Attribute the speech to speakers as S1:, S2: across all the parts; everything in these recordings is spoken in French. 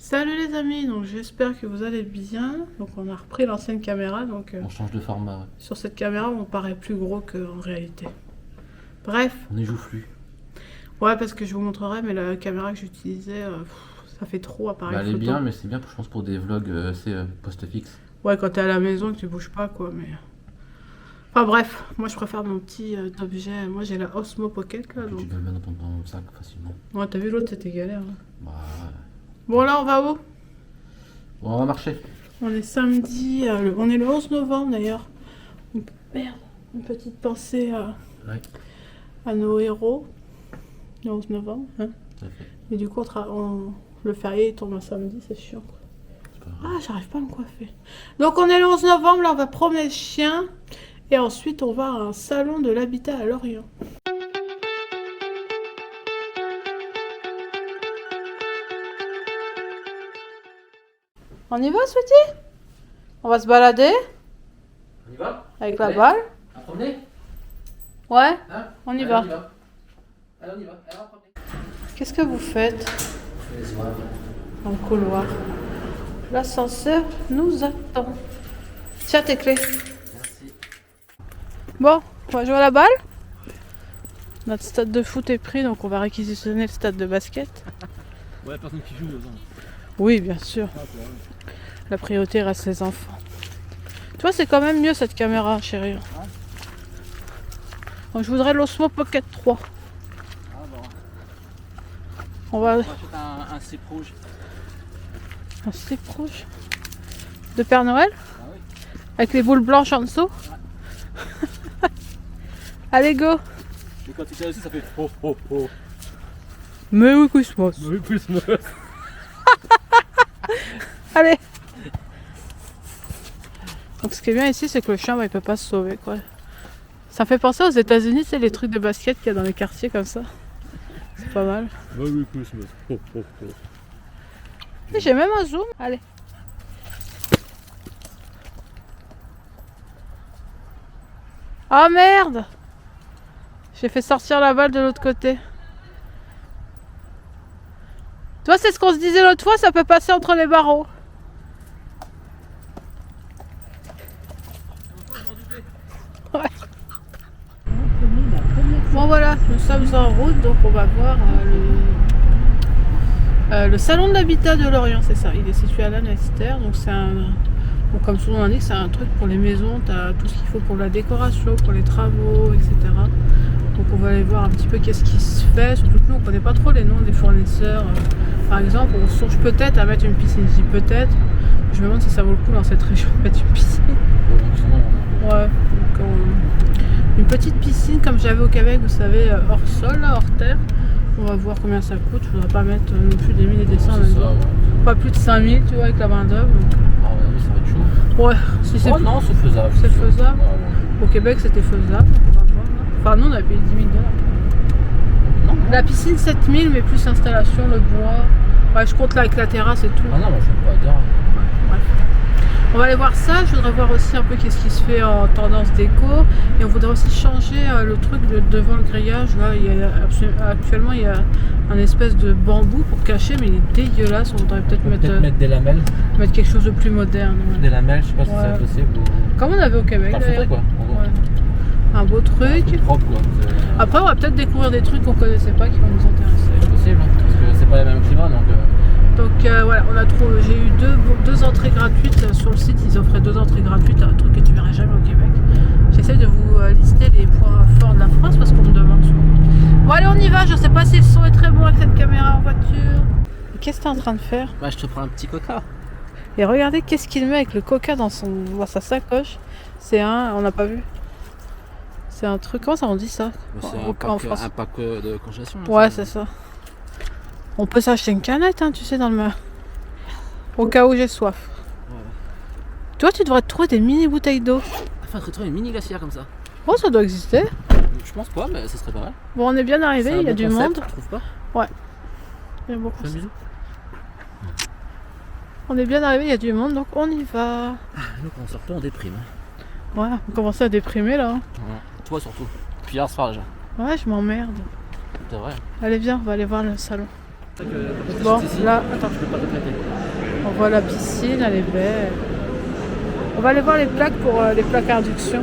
S1: Salut les amis, donc j'espère que vous allez bien. Donc on a repris l'ancienne caméra, donc
S2: On change de format, ouais.
S1: sur cette caméra on paraît plus gros qu'en réalité. Bref,
S2: On est joufflu.
S1: ouais parce que je vous montrerai, mais la caméra que j'utilisais, ça fait trop appareil
S2: Elle est
S1: photo.
S2: bien, mais c'est bien, je pense, pour des vlogs post-fixe.
S1: Ouais, quand t'es à la maison et que tu bouges pas quoi, mais... Enfin bref, moi je préfère mon petit objet. Moi j'ai la Osmo Pocket là,
S2: Tu
S1: donc...
S2: peux le mettre dans ton sac facilement.
S1: Ouais, t'as vu l'autre, c'était galère. Hein.
S2: Bah, ouais.
S1: Bon là on va où?
S2: Bon, on va marcher.
S1: On est samedi, on est le 11 novembre d'ailleurs. Merde, une petite pensée
S2: Ouais,
S1: à nos héros. Le 11 novembre. Hein.
S2: tout à fait.
S1: Et du coup, le férié il tombe un samedi, c'est chiant. Quoi.
S2: C'est pas grave.
S1: Ah, j'arrive pas à me coiffer. Donc on est le 11 novembre, là on va promener le chien. Et ensuite on va à un salon de l'habitat à Lorient. On y va, Sweetie? On va se balader
S2: On y va?
S1: avec la balle.
S2: À promener?
S1: Ouais,
S2: Hein?
S1: on y
S2: Allez,
S1: va.
S2: on y va. Allez, on y va. Allez, on va promener.
S1: Qu'est-ce que vous faites
S2: On fait les soirs.
S1: dans le couloir? L'ascenseur nous attend. Tiens tes clés.
S2: Merci.
S1: Bon, on va jouer à la balle. Notre stade de foot est pris, donc on va réquisitionner le stade de basket.
S3: Ouais, personne qui joue aux gens.
S1: Oui, bien sûr. La priorité reste les enfants. Tu vois, c'est quand même mieux cette caméra, chérie. Donc, je voudrais l'Osmo Pocket 3.
S3: Ah bon.
S1: On va...
S3: On achète un slip rouge.
S1: Un slip rouge de Père Noël
S3: Ah oui.
S1: avec les boules blanches en dessous. Allez, go.
S3: Et quand tu tires aussi, ça fait oh oh oh.
S1: Mais oui, Christmas.
S3: Oui, plus.
S1: Allez. Donc ce qui est bien ici, c'est que le chien, il peut pas se sauver, quoi. Ça fait penser aux États-Unis, c'est les trucs de basket qu'il y a dans les quartiers comme ça. C'est pas mal.
S3: Oui, plus. Oh oh oh.
S1: Et j'ai même un zoom. Allez. Ah merde! J'ai fait sortir la balle de l'autre côté. Toi, c'est ce qu'on se disait l'autre fois, ça peut passer entre les barreaux. Ouais. Bon voilà, nous sommes en route, donc on va voir le salon de l'habitat de Lorient, c'est ça. Il est situé à Lanester, donc c'est un... Bon, comme son nom l'indique, c'est un truc pour les maisons, tu as tout ce qu'il faut pour la décoration, pour les travaux, etc. Donc on va aller voir un petit peu qu'est-ce qui se fait, surtout que nous on ne connaît pas trop les noms des fournisseurs. Par exemple, on songe peut-être à mettre une piscine, je dis peut-être. Je me demande si ça vaut le coup dans cette région de mettre une piscine. Ouais, donc une petite piscine comme j'avais au Québec, vous savez, hors sol, là, hors terre. On va voir combien ça coûte, je voudrais pas mettre non plus des 1000 et des cents là-dedans. Pas plus de 5000, tu vois, avec la main d'œuvre.
S2: Ah, ouais, oui, ça va être chaud.
S1: Ouais, si c'est
S2: non, c'est faisable.
S1: c'est faisable.
S2: Ouais, ouais.
S1: Au Québec, c'était faisable. On va voir, là. Enfin, nous, on a payé 10 000 $.
S2: Non,
S1: La piscine, 7000, mais plus l'installation, le bois. Ouais, je compte là avec la terrasse et tout.
S2: Ah non, moi je peux pas dire.
S1: Bref. On va aller voir ça. Je voudrais voir aussi un peu qu'est-ce qui se fait en tendance déco. Et on voudrait aussi changer le truc devant le grillage. Là, actuellement, il y a un espèce de bambou pour cacher, mais il est dégueulasse. On voudrait peut-être mettre
S2: des lamelles.
S1: mettre quelque chose de plus moderne. Ouais.
S2: Des lamelles, je sais pas si
S1: Ouais.
S2: c'est possible. Ou...
S1: Comme on avait au Québec.
S2: T'en ferais
S1: d'ailleurs.
S2: quoi en gros.
S1: Ouais. Un beau truc.
S2: C'est propre quoi.
S1: Après, on va peut-être découvrir des trucs qu'on connaissait pas qui vont nous intéresser.
S2: C'est possible, hein, parce que c'est pas les mêmes climats donc.
S1: Donc voilà, on a trouvé. J'ai eu deux entrées gratuites sur le site. Ils offraient 2 entrées gratuites à un truc que tu verrais jamais au Québec. J'essaie de vous lister les points forts de la France parce qu'on me demande souvent. Bon allez, on y va. Je sais pas si le son est très bon avec cette caméra en voiture. Qu'est-ce que tu es en train de faire?
S2: Bah je te prends un petit coca.
S1: Et regardez qu'est-ce qu'il met avec le coca dans sa sacoche. C'est on n'a pas vu. C'est un truc, comment ça on dit ça en France?
S2: Un pack de congélation.
S1: Ouais, c'est ça. On peut s'acheter une canette, hein, tu sais, dans le mar. Au cas où j'ai soif.
S2: Ouais.
S1: Toi, tu devrais te trouver des mini bouteilles d'eau.
S2: Enfin, retrouver une mini glacière comme ça.
S1: Oh, ça doit exister.
S2: Je pense pas, mais ça serait pas mal.
S1: Bon, on est bien arrivé,
S2: C'est un
S1: il y a
S2: bon
S1: du
S2: concept,
S1: monde.
S2: tu trouves pas?
S1: Il y a beaucoup.
S2: Fais un bisou.
S1: On est bien arrivé, il y a du monde, donc on y va.
S2: Nous, quand on sort pas, on déprime.
S1: Ouais, on commence à déprimer là. Hein.
S2: Ouais. Toi surtout. Puis hier soir déjà.
S1: Ouais, je m'emmerde.
S2: C'est vrai.
S1: Allez, viens, on va aller voir le salon. Bon, là, attends.
S2: Je peux pas te prêter.
S1: On voit la piscine, elle est belle. On va aller voir les plaques pour les plaques à induction.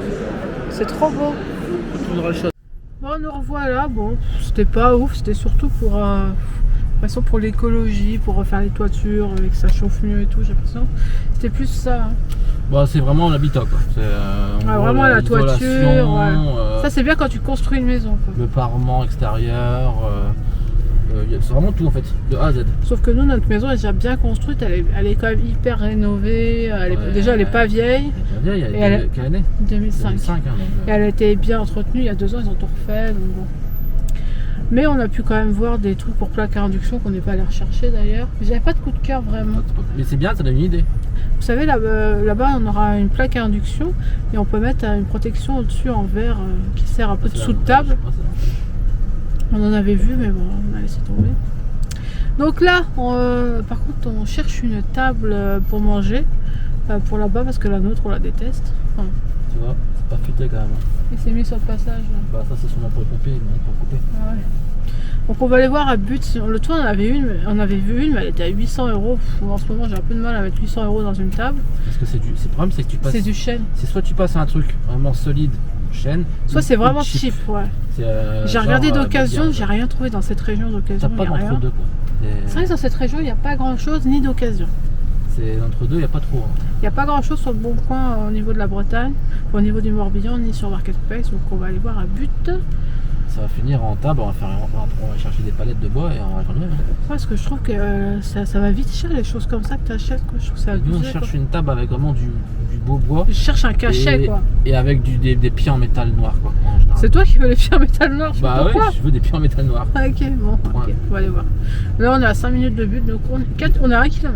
S1: C'est trop beau.
S2: Tu voudras le shot.
S1: Bon, nous revoilà. Bon, c'était pas ouf. C'était surtout pour, de toute façon, pour l'écologie, pour refaire les toitures, que ça chauffe mieux et tout. J'ai l'impression. C'était plus ça. Hein.
S2: Bah, c'est vraiment l'habitat quoi. C'est
S1: Vraiment la toiture.
S2: l'isolation,
S1: Ouais. Ça, c'est bien quand tu construis une maison. Quoi.
S2: le parement extérieur. C'est vraiment tout en fait, de A à Z.
S1: Sauf que nous, notre maison est déjà bien construite. Elle est quand même hyper rénovée. Déjà, elle est pas vieille.
S2: Il y a
S1: Et elle-
S2: quelle année
S1: 2005.
S2: 2005. Hein,
S1: Et elle a été bien entretenue. Il y a 2 ans, ils ont tout refait. Donc bon. Mais on a pu quand même voir des trucs pour plaques à induction qu'on n'est pas allé rechercher d'ailleurs. J'avais pas de coup de cœur vraiment.
S2: Mais c'est bien, ça donne une idée.
S1: Vous savez, là-bas, on aura une plaque à induction et on peut mettre une protection au-dessus en verre qui sert un peu de
S2: C'est
S1: sous de
S2: la-
S1: table. On en avait vu, mais bon, on a laissé tomber. Donc là, par contre, on cherche une table pour manger pour là-bas parce que la nôtre, on la déteste. Enfin,
S2: Tu vois, c'est pas futé quand même.
S1: il s'est mis sur le passage. Là.
S2: Bah ça c'est sûrement pour le couper, non pour le couper.
S1: Ah ouais. Donc on va aller voir à But. Le toit, on avait vu une, mais elle était à 800 €. En ce moment, j'ai un peu de mal à mettre 800 € dans une table.
S2: Parce que le problème c'est que tu passes.
S1: C'est du chêne.
S2: C'est soit tu passes à un truc vraiment solide, chêne.
S1: Soit
S2: ou-
S1: c'est
S2: ou
S1: vraiment cheap, ouais.
S2: C'est,
S1: J'ai
S2: genre,
S1: regardé d'occasion,
S2: bien,
S1: j'ai rien trouvé dans cette région d'occasion.
S2: T'as pas
S1: y a rien.
S2: d'entre deux quoi.
S1: C'est vrai que dans cette région, il n'y a pas grand chose ni d'occasion.
S2: C'est entre deux, il n'y a pas trop. Hein.
S1: Il n'y a pas grand chose sur le bon coin au niveau de la Bretagne, au niveau du Morbihan, ni sur Marketplace. Donc on va aller voir à But.
S2: Ça va finir en table, on va chercher des palettes de bois et on va revenir.
S1: Parce que je trouve que ça va vite cher les choses comme ça que tu achètes. Je trouve que c'est
S2: Nous on
S1: abusé.
S2: cherche une table avec vraiment du beau bois.
S1: Je cherche un cachet
S2: et,
S1: quoi.
S2: Et avec des pieds en métal noir quoi. En général.
S1: C'est toi qui veux les pieds en métal noir, je sais
S2: Bah
S1: pas
S2: ouais,
S1: pourquoi.
S2: je veux des pieds en métal noir.
S1: Ah, ok, bon, ok,
S2: Ouais.
S1: on va aller voir. Là on est à 5 minutes de But, donc on est à 1 km.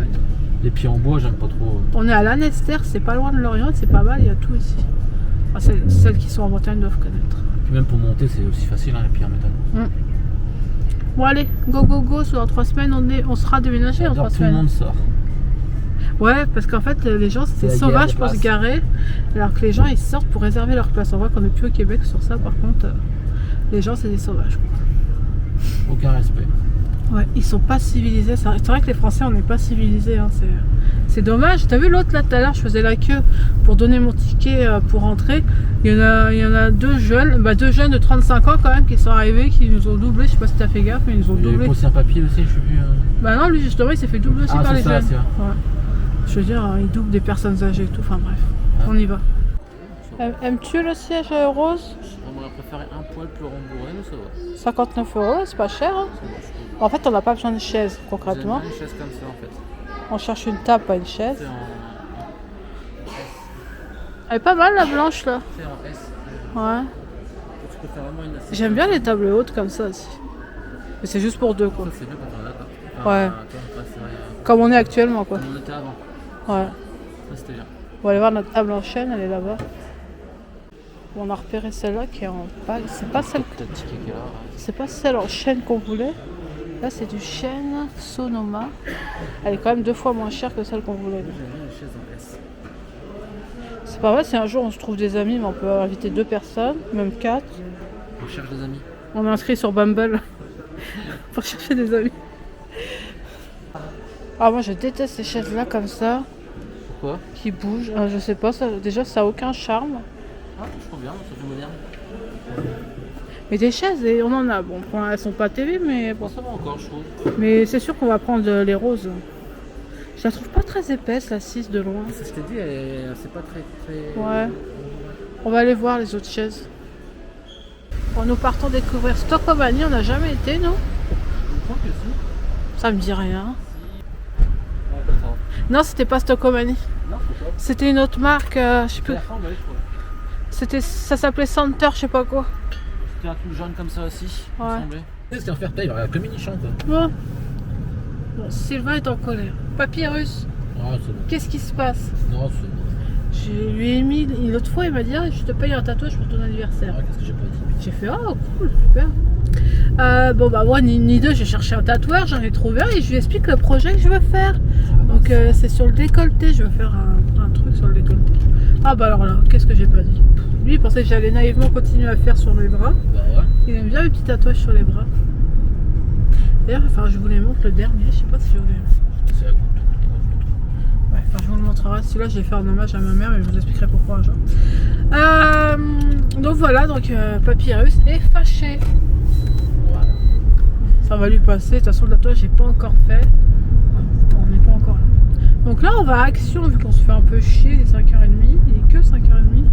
S2: Les pieds en bois, j'aime pas trop.
S1: On est à Lanester, c'est pas loin de Lorient, c'est pas mal, il y a tout ici. Enfin, celles qui sont en Bretagne doivent connaître.
S2: Puis même pour monter, c'est aussi facile, hein, les pieds en métal.
S1: Bon allez, go, sur 3 semaines, on sera déménagé en 3
S2: Tout le
S1: semaines.
S2: monde sort.
S1: Ouais, parce qu'en fait les gens
S2: C'est
S1: c'était
S2: la guerre
S1: sauvage
S2: des
S1: pour se
S2: places.
S1: garer, alors que les gens ils sortent pour réserver leur place. On voit qu'on n'est plus au Québec sur ça, par contre, les gens c'est des sauvages.
S2: Aucun respect.
S1: Ouais, ils sont pas civilisés. C'est vrai que les Français on n'est pas civilisés, hein. C'est dommage. T'as vu l'autre là tout à l'heure, je faisais la queue pour donner mon ticket pour rentrer. Il y en a deux jeunes de 35 ans quand même qui sont arrivés, qui nous ont doublé. Je sais pas si t'as fait gaffe, mais ils nous ont
S2: Il y
S1: doublé.
S2: a aussi un papier aussi, je sais plus.
S1: Bah non, lui justement il s'est fait doubler aussi
S2: Ah,
S1: par
S2: c'est
S1: les
S2: ça,
S1: jeunes.
S2: c'est vrai.
S1: Ouais. Je veux dire, il double des personnes âgées et tout. Enfin bref,
S2: Ah.
S1: on y va. Aimes-tu le siège rose?
S2: J'aurais préféré un poil plus rembourré, mais ça va.
S1: 59 €, c'est pas cher. Hein. En fait, on n'a pas besoin de chaise concrètement.
S2: J'aime bien une chaise comme ça en fait.
S1: On cherche une table, pas une chaise.
S2: C'est
S1: Elle est pas mal la blanche là.
S2: en S.
S1: Ouais.
S2: Je préfère vraiment une assez.
S1: J'aime bien les tables hautes comme ça aussi. Mais c'est juste pour deux quoi.
S2: Ça, c'est bien quand on est d'accord.
S1: Ouais.
S2: C'est vrai.
S1: Comme on est actuellement quoi.
S2: Comme on était avant.
S1: Ouais.
S2: Ça, c'était bien.
S1: On va aller voir notre table en chêne, elle est là-bas. On a repéré celle-là qui est en pâle. C'est pas celle,
S2: Peut-être ticket qui est là.
S1: c'est pas celle en chêne qu'on voulait. Là c'est du chêne Sonoma. Elle est quand même 2 fois moins chère que celle qu'on voulait.
S2: J'aime bien les chaises en S.
S1: C'est pas vrai, si un jour on se trouve des amis, mais on peut inviter 2 personnes, même 4.
S2: On cherche des amis.
S1: On est inscrit sur Bumble pour chercher des amis. Ah moi je déteste ces chaises là comme ça,
S2: Pourquoi?
S1: qui bougent. Je sais pas, déjà ça a aucun charme.
S2: Ah, je trouve bien, ça fait moderne.
S1: Mais des chaises, et on en a. Bon, elles sont pas TV, mais bon.
S2: Bon, ça va encore, je trouve.
S1: Mais c'est sûr qu'on va prendre les roses. Je la trouve pas très épaisse la 6 de loin.
S2: C'est ce que je t'ai dit, c'est pas très.
S1: Ouais. On va aller voir les autres chaises. Bon, nous partons découvrir Stockomanie, on n'a jamais été, non?
S2: Je crois que si.
S1: Ça me dit rien.
S2: Ouais, d'accord.
S1: Non, c'était pas Stockomanie.
S2: Non, c'est pas.
S1: C'était une autre marque, je sais plus.
S2: La fin, ouais, je crois.
S1: Ça s'appelait Center, je sais pas quoi.
S2: C'était un truc jaune comme ça aussi, il me
S1: Ouais.
S2: semblait. C'était un fair-play, comme Minichon quoi.
S1: Bon. Bon, Sylvain est en colère. Papyrus,
S2: Ah, c'est bon.
S1: qu'est-ce qui se passe?
S2: Non, c'est bon.
S1: Je lui ai mis, l'autre fois il m'a dit ah, je te paye un tatouage pour ton anniversaire.
S2: Ah, qu'est-ce que j'ai pas dit?
S1: J'ai fait oh cool, super. Bon bah moi ni deux, j'ai cherché un tatouage, j'en ai trouvé un et je lui explique le projet que je veux faire. Donc c'est sur le décolleté, je veux faire un truc sur le décolleté. Ah bah alors là, qu'est-ce que j'ai pas dit? Lui il pensait que j'allais naïvement continuer à faire sur mes bras.
S2: Bah ouais.
S1: Il aime bien les petits tatouages sur les bras. D'ailleurs, enfin, je vous les montre le dernier, je sais pas si je vous les...
S2: C'est la goutte.
S1: Ouais, enfin, je vous le montrerai. Celui-là, je vais faire un hommage à ma mère, mais je vous expliquerai pourquoi un jour. Donc voilà, donc Papyrus est fâché.
S2: Voilà.
S1: Ça va lui passer. De toute façon, le tatouage, j'ai pas encore fait. On n'est pas encore là. Donc là, on va à Action, vu qu'on se fait un peu chier, il est 5h30. Il est que 5h30.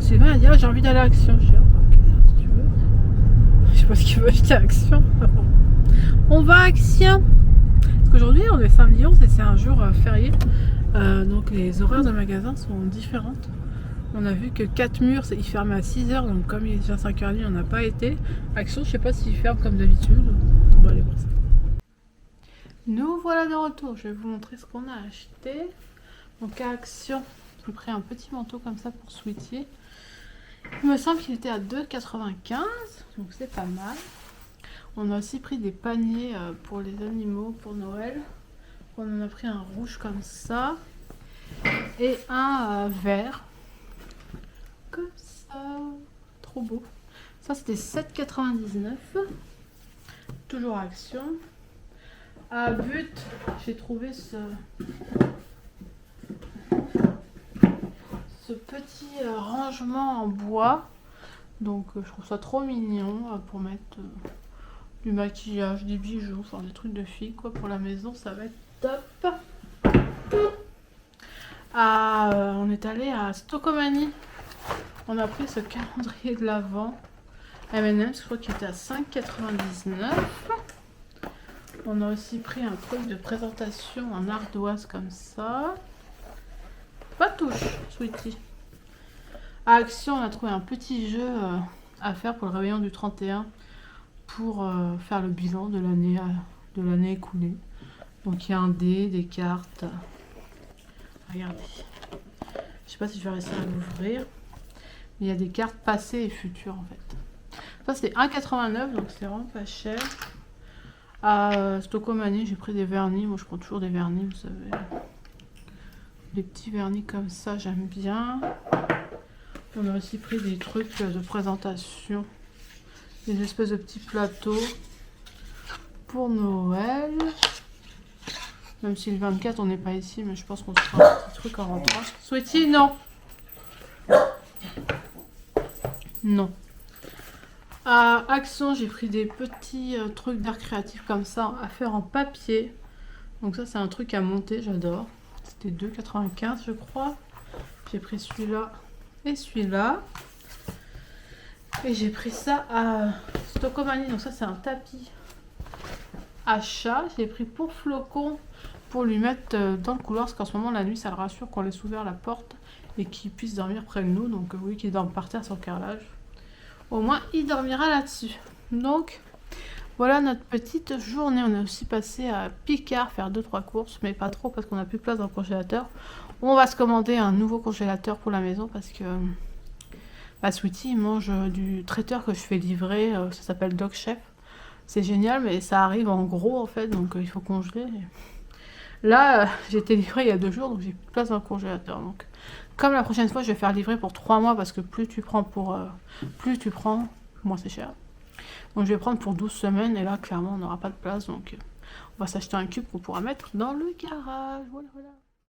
S1: Sylvain a dit, ah, j'ai envie d'aller à Action. Je dis, ah, ok, si tu veux. Je sais pas ce qu'il veut acheter à Action. On va à Action. Parce qu'aujourd'hui, on est samedi 11 et c'est un jour férié. Donc les horaires de magasin sont différentes. On a vu que 4 murs, ils ferment à 6h. Donc comme il est déjà 5h30, on n'a pas été. Action, je sais pas s'ils ferment comme d'habitude. On va aller voir ça. Nous voilà de retour. Je vais vous montrer ce qu'on a acheté. Donc à Action, j'ai pris un petit manteau comme ça pour Sweetie. Il me semble qu'il était à 2,95. Donc c'est pas mal. On a aussi pris des paniers pour les animaux pour Noël. On en a pris un rouge comme ça. Et un vert. Comme ça. Trop beau. Ça c'était 7,99. Toujours à Action. À But, j'ai trouvé ce petit rangement en bois. Donc je trouve ça trop mignon pour mettre du maquillage, des bijoux, enfin des trucs de filles quoi pour la maison, ça va être top. On est allé à Stocomanie. On a pris ce calendrier de l'Avent M&M's, je crois qu'il était à 5,99. On a aussi pris un truc de présentation en ardoise comme ça. Pas touche, Sweetie. À Action, on a trouvé un petit jeu à faire pour le réveillon du 31 pour faire le bilan de l'année écoulée. Donc il y a un dé, des cartes. Regardez. Je sais pas si je vais réussir à l'ouvrir. Mais il y a des cartes passées et futures en fait. Ça c'est 1,89 donc c'est vraiment pas cher. À Stocomanie, j'ai pris des vernis. Moi je prends toujours des vernis, vous savez. Des petits vernis comme ça, j'aime bien. On a aussi pris des trucs de présentation. Des espèces de petits plateaux pour Noël. Même si le 24 on n'est pas ici, mais je pense qu'on se fera un petit truc en rentrant. Sweetie, non. Non. À Action, j'ai pris des petits trucs d'art créatif comme ça à faire en papier. Donc ça c'est un truc à monter, j'adore. C'était 2,95 je crois. J'ai pris celui-là et celui-là. Et j'ai pris ça à Stocomanie. Donc ça c'est un tapis à chat. J'ai pris pour Flocon pour lui mettre dans le couloir. Parce qu'en ce moment la nuit ça le rassure qu'on laisse ouvert la porte. Et qu'il puisse dormir près de nous. Donc oui, qu'il dorme par terre sur le carrelage. Au moins il dormira là-dessus. Donc voilà notre petite journée. On est aussi passé à Picard faire 2-3 courses. Mais pas trop parce qu'on n'a plus de place dans le congélateur. On va se commander un nouveau congélateur pour la maison. Parce que Sweetie il mange du traiteur que je fais livrer. Ça s'appelle Dog Chef. C'est génial mais ça arrive en gros en fait. Donc il faut congeler. Là j'ai été livrée il y a 2 jours. Donc j'ai plus de place dans le congélateur. Donc comme la prochaine fois je vais faire livrer pour 3 mois. Parce que plus tu prends moins c'est cher. Donc je vais prendre pour 12 semaines. Et là clairement on n'aura pas de place. Donc on va s'acheter un cube qu'on pourra mettre dans le garage. Voilà.